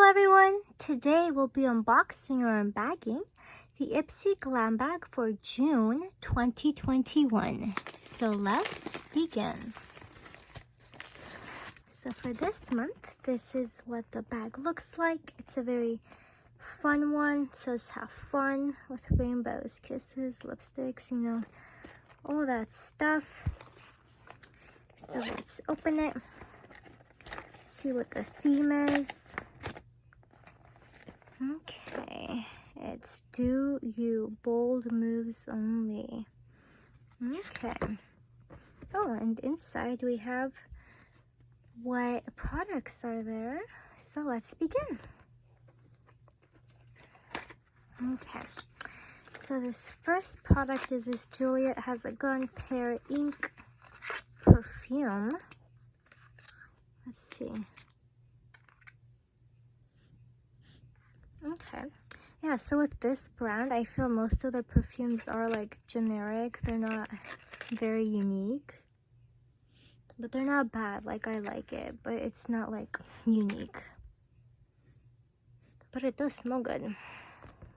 everyone! Today we'll be unboxing or unbagging the Ipsy Glam bag for June 2021. So let's begin. So for this month, this is what the bag looks like. It's a very fun one. It says have fun with rainbows, kisses, lipsticks, you know, all that stuff. So let's open it. See what the theme is. Okay, it's do you bold moves only. Okay. Oh, and inside we have what products are there. So let's begin. Okay. So this first product is this Juliet Has a Gun Pear Ink Perfume. Let's see. Okay. Yeah, so with this brand, I feel most of the perfumes are like generic. They're not very unique. But they're not bad. Like, I like it, but it's not like unique. But it does smell good.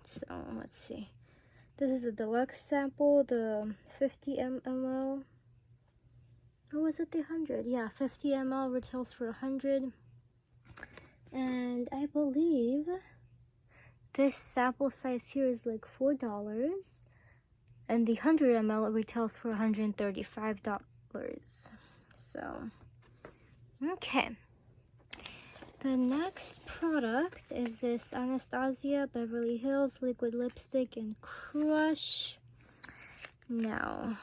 So, let's see. This is the deluxe sample, the 50 ml. Or was it the 100? Yeah, 50 ml retails for 100. And I believe this sample size here is like $4. And the 100 ml retails for $135. So, okay. The next product is this Anastasia Beverly Hills Liquid Lipstick in Crush. Now,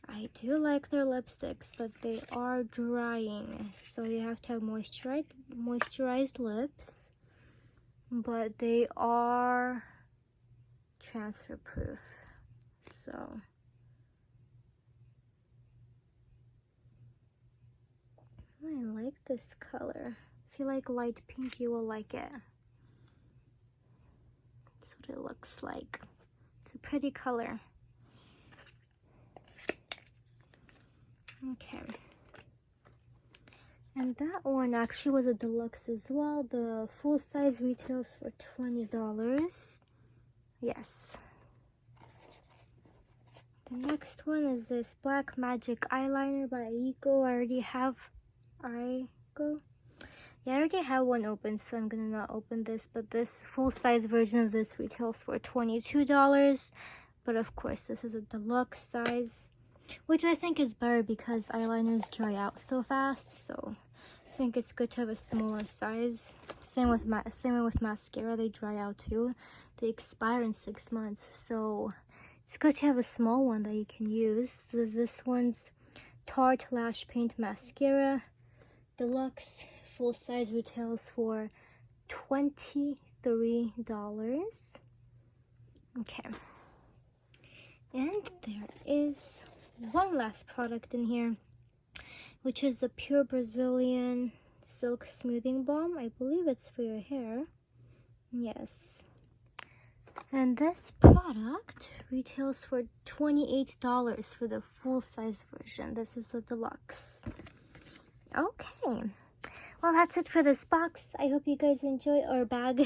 I do like their lipsticks, but they are drying, so you have to have moisturized lips. But they are transfer proof, so I like this color. If you like light pink, you will like it. That's what it looks like. It's a pretty color. Okay. And that one actually was a deluxe as well. The full size retails for $20. Yes. The next one is this Black Magic Eyeliner by Aiko. I already have Aiko. Yeah, I already have one open, so I'm gonna not open this. But this full size version of this retails for $22. But of course, this is a deluxe size, which I think is better because eyeliners dry out so fast. So I think it's good to have a smaller size. Same with mascara, they dry out too. They expire in 6 months, so it's good to have a small one that you can use. So this one's Tarte Lash Paint Mascara Deluxe, full size retails for $23. Okay. And there is one last product in here, which is the Pure Brazilian Silk Smoothing Balm. I believe it's for your hair. Yes. And this product retails for $28 for the full size version. This is the deluxe. Okay. Well, that's it for this box. I hope you guys enjoy our bag.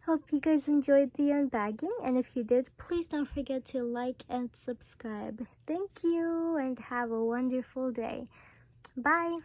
Hope you guys enjoyed the unbagging. And if you did, please don't forget to like and subscribe. Thank you and have a wonderful day. Bye.